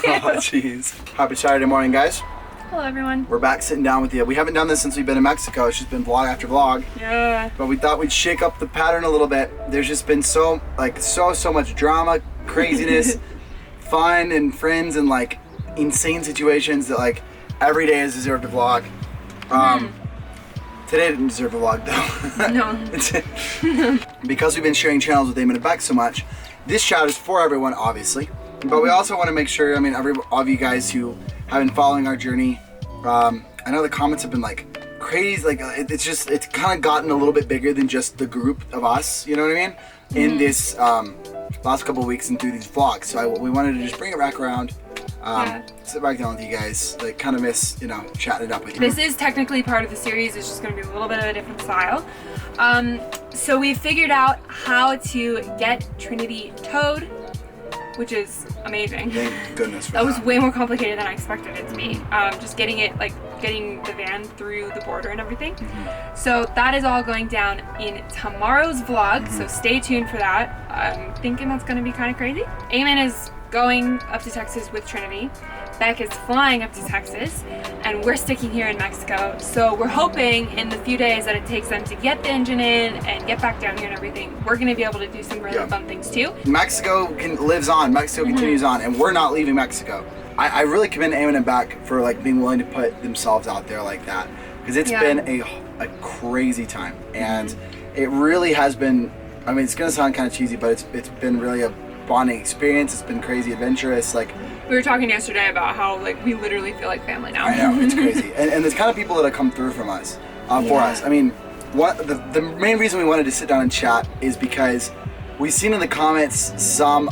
Oh, jeez. Happy Saturday morning, guys. Hello, everyone. We're back sitting down with you. We haven't done this since we've been in Mexico. It's just been vlog after vlog. Yeah. But we thought we'd shake up the pattern a little bit. There's just been so much drama, craziness, fun, and friends, and like insane situations that like every day has deserved a vlog. Today didn't deserve a vlog though. No. Because we've been sharing channels with Eamon and Bec so much, this chat is for everyone, obviously. But we also want to make sure, I mean, all of you guys who have been following our journey, I know the comments have been like crazy, like it's kind of gotten a little bit bigger than just the group of us, you know what I mean? In this last couple of weeks and through these vlogs. So we wanted to just bring it back around, sit back down with you guys, like kind of miss, you know, chatting it up with you. This is technically part of the series. It's just going to be a little bit of a different style. So we figured out how to get Trinity towed, which is amazing. Thank goodness for that. Was way more complicated than I expected it to be. Just getting the van through the border and everything. So that is all going down in tomorrow's vlog, so stay tuned for that. I'm thinking that's going to be kind of crazy. Eamon is going up to Texas with Trinity. Bec is flying up to Texas, and we're sticking here in Mexico. So we're hoping in the few days that it takes them to get the engine in and get back down here and everything, we're going to be able to do some really fun things too. Mexico lives on. Mexico continues on, and we're not leaving Mexico. I really commend Eamon and Bec for like being willing to put themselves out there like that, because it's been a crazy time, and it really has been. I mean, it's going to sound kind of cheesy, but it's been really a bonding experience. It's been crazy adventurous. Like, we were talking yesterday about how like we literally feel like family now. I know, it's crazy. And the kind of people that have come through from us, for us. I mean, the main reason we wanted to sit down and chat is because we've seen in the comments some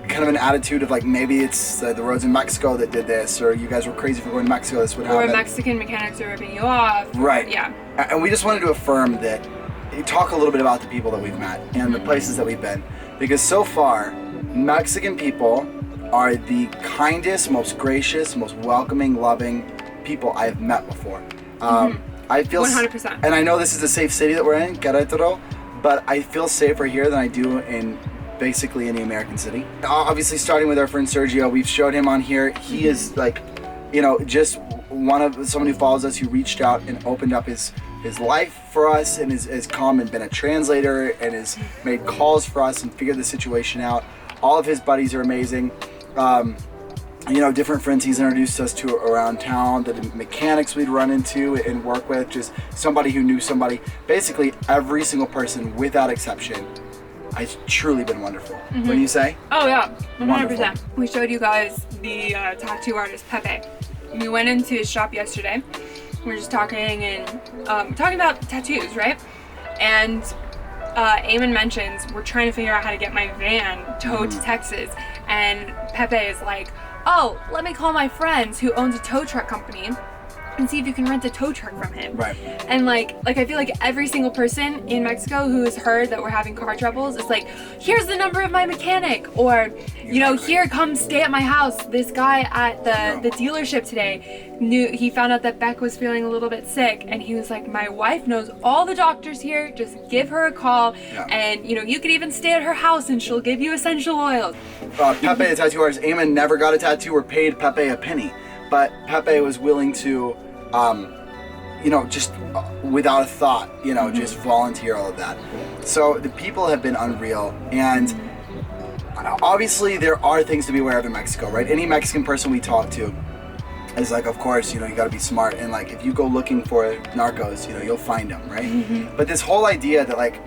kind of an attitude of like, maybe it's the roads in Mexico that did this, or you guys were crazy for going to Mexico, this would happen. Or Mexican mechanics are ripping you off. Right. Yeah. And we just wanted to affirm that, talk a little bit about the people that we've met and the places that we've been. Because so far, Mexican people are the kindest, most gracious, most welcoming, loving people I've met before. I feel 100%. And I know this is a safe city that we're in, Querétaro, but I feel safer here than I do in basically any American city. Obviously, starting with our friend Sergio, we've showed him on here. He is like, you know, just someone who follows us, who reached out and opened up his life for us, and has come and been a translator and has made calls for us and figured the situation out. All of his buddies are amazing. You know, different friends he's introduced us to around town, the mechanics we'd run into and work with, just somebody who knew somebody. Basically, every single person, without exception, has truly been wonderful. What do you say? Oh yeah, 100%. Wonderful. We showed you guys the tattoo artist Pepe. We went into his shop yesterday. We were just talking and talking about tattoos, right? And Eamon mentions we're trying to figure out how to get my van towed to Texas, and Pepe is like, oh, let me call my friends who owns a tow truck company and see if you can rent a tow truck from him. Right. And like I feel like every single person in Mexico who has heard that we're having car troubles is like, here's the number of my mechanic, or you know, here, come stay at my house. This guy at the dealership today he found out that Bec was feeling a little bit sick, and he was like, my wife knows all the doctors here, just give her a call, and you know, you could even stay at her house and she'll give you essential oils. Pepe, the tattoo artist, Eamon never got a tattoo or paid Pepe a penny, but Pepe was willing to, you know, just without a thought, you know, just volunteer all of that. So the people have been unreal, and obviously there are things to be aware of in Mexico, right? Any Mexican person we talk to is like, of course, you know, you gotta be smart, and like if you go looking for narcos, you know, you'll find them, right? But this whole idea that like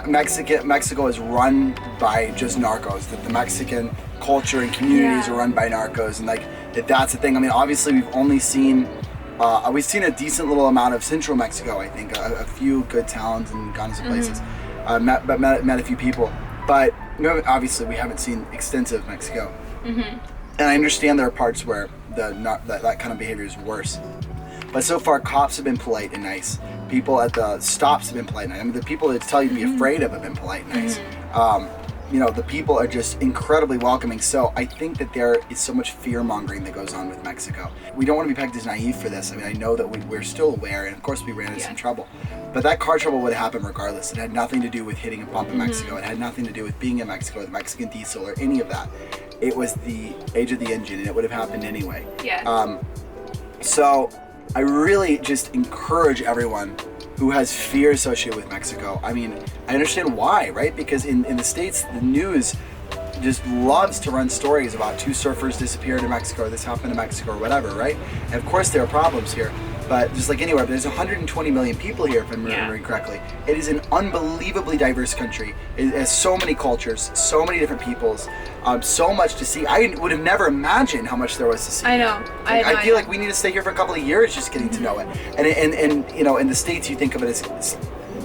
Mexico is run by just narcos, that the Mexican culture and communities are run by narcos, and like that's the thing. I mean, obviously we've only seen we've seen a decent little amount of Central Mexico, I think, a few good towns and gone to some places, met a few people, but obviously we haven't seen extensive Mexico. And I understand there are parts where that kind of behavior is worse. But so far, cops have been polite and nice. People at the stops have been polite and nice. I mean, the people that tell you to be afraid of have been polite and nice. the people are just incredibly welcoming. So I think that there is so much fear mongering that goes on with Mexico. We don't want to be pegged as naive for this. I mean, I know that we're still aware, and of course we ran into some trouble, but that car trouble would happen regardless. It had nothing to do with hitting a bump in Mexico. It had nothing to do with being in Mexico, with Mexican diesel or any of that. It was the age of the engine, and it would have happened anyway. So I really just encourage everyone who has fear associated with Mexico. I mean, I understand why, right? Because in the States, the news just loves to run stories about 2 surfers disappeared in Mexico, or this happened in Mexico, or whatever, right? And of course there are problems here, but just like anywhere, there's 120 million people here, if I'm remembering correctly. It is an unbelievably diverse country. It has so many cultures, so many different peoples, so much to see. I would have never imagined how much there was to see. I know. I feel like we need to stay here for a couple of years just getting to know it. And in the States, you think of it as,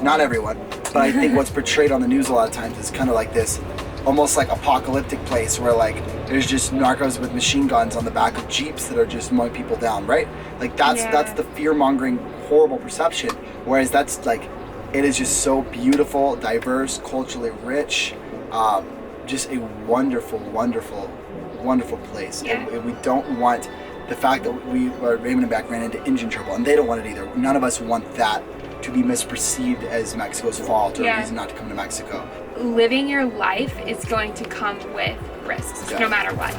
not everyone, but I think what's portrayed on the news a lot of times is kind of like this, almost like apocalyptic place where like there's just narcos with machine guns on the back of Jeeps that are just mowing people down, right? Like that's the fear-mongering, horrible perception. Whereas that's like, it is just so beautiful, diverse, culturally rich, just a wonderful, wonderful, wonderful place. And we don't want the fact that Eamon and Bec ran into engine trouble, and they don't want it either. None of us want that to be misperceived as Mexico's fault or a reason not to come to Mexico. Living your life is going to come with risks, no matter what.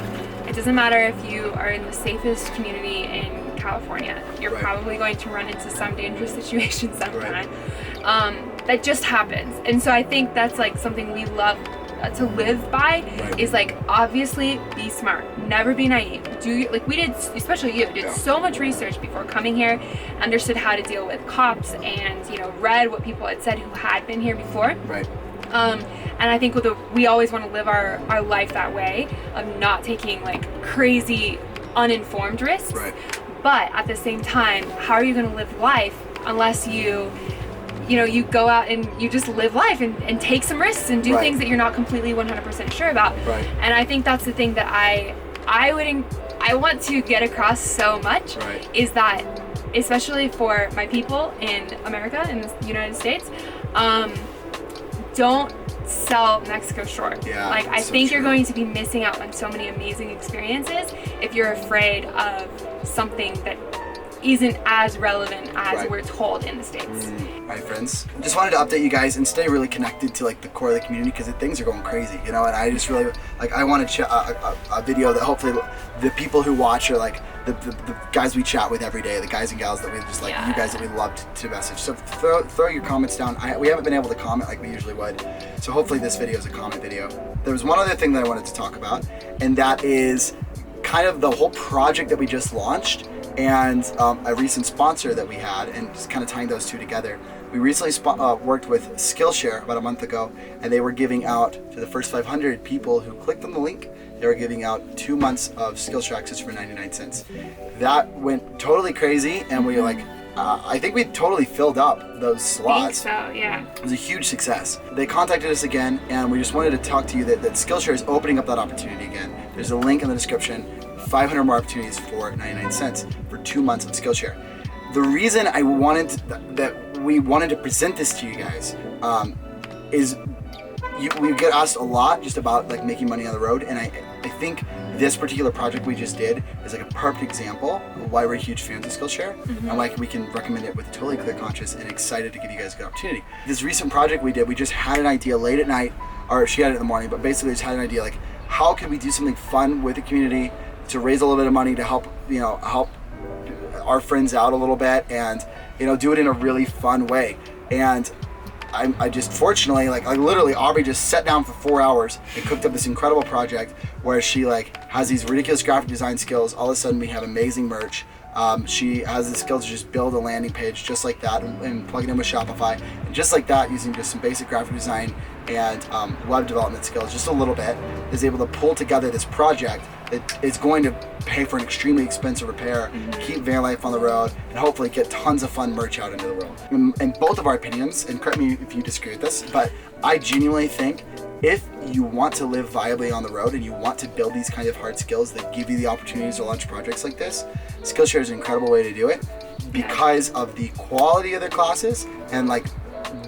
It doesn't matter if you are in the safest community in California. You're probably going to run into some dangerous situation sometime. That just happens. And so I think that's like something we love to live by, is like, obviously be smart, never be naive. Like we did, especially you did so much research before coming here, understood how to deal with cops, and read what people had said who had been here before. And I think we always want to live our life that way, of not taking like crazy uninformed risks. But at the same time, how are you going to live life unless you go out and you just live life and take some risks and do things that you're not completely 100% sure about. And I think that's the thing that I want to get across so much, is that, especially for my people in America, in the United States, don't sell Mexico short. Like I think you're going to be missing out on so many amazing experiences if you're afraid of something that isn't as relevant as we're told in the States. Right, friends, just wanted to update you guys and stay really connected to like the core of the community, because things are going crazy, and I just really I want to a video that hopefully the people who watch are like the guys we chat with every day, the guys and gals that we just like, you guys that we love to message. So throw your comments down. We haven't been able to comment like we usually would, so hopefully this video is a comment video. There was one other thing that I wanted to talk about, and that is kind of the whole project that we just launched, and a recent sponsor that we had, and just kind of tying those two together. We recently worked with Skillshare about a month ago, and they were giving out to the first 500 people who clicked on the link, they were giving out 2 months of Skillshare access for 99 cents. That went totally crazy, and we I think we totally filled up those slots. I think so, yeah. It was a huge success. They contacted us again, and we just wanted to talk to you that Skillshare is opening up that opportunity again. There's a link in the description. 500 more opportunities for 99 cents for 2 months of Skillshare. The reason I wanted we wanted to present this to you guys is we get asked a lot just about like making money on the road, and I think this particular project we just did is like a perfect example of why we're huge fans of Skillshare, and like we can recommend it with totally clear conscience, and excited to give you guys a good opportunity. This recent project we did, we just had an idea late at night, or she had it in the morning, but basically just had an idea like, how can we do something fun with the community to raise a little bit of money to help our friends out a little bit, and do it in a really fun way. And I just fortunately literally Aubrey just sat down for 4 hours and cooked up this incredible project where she has these ridiculous graphic design skills. All of a sudden we have amazing merch. She has the skills to just build a landing page just like that and plug it in with Shopify, and just like that, using just some basic graphic design and web development skills, just a little bit, is able to pull together this project that is going to pay for an extremely expensive repair, keep Vanlife on the road, and hopefully get tons of fun merch out into the world. In both of our opinions, and correct me if you disagree with this, but I genuinely think if you want to live viably on the road and you want to build these kind of hard skills that give you the opportunities to launch projects like this, Skillshare is an incredible way to do it, because of the quality of their classes and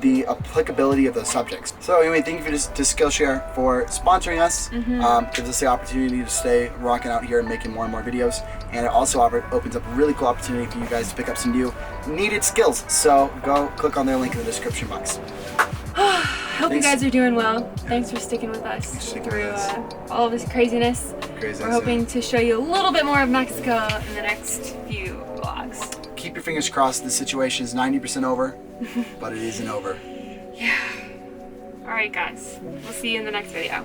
the applicability of those subjects. So anyway, thank you to Skillshare for sponsoring us. Gives us the opportunity to stay rocking out here and making more and more videos. And it also opens up a really cool opportunity for you guys to pick up some new needed skills. So go click on their link in the description box. Hope you guys are doing well. Thanks for sticking with us through all of this craziness. We're hoping to show you a little bit more of Mexico in the next few vlogs. Keep your fingers crossed. The situation is 90% over, but it isn't over. Yeah. All right, guys. We'll see you in the next video.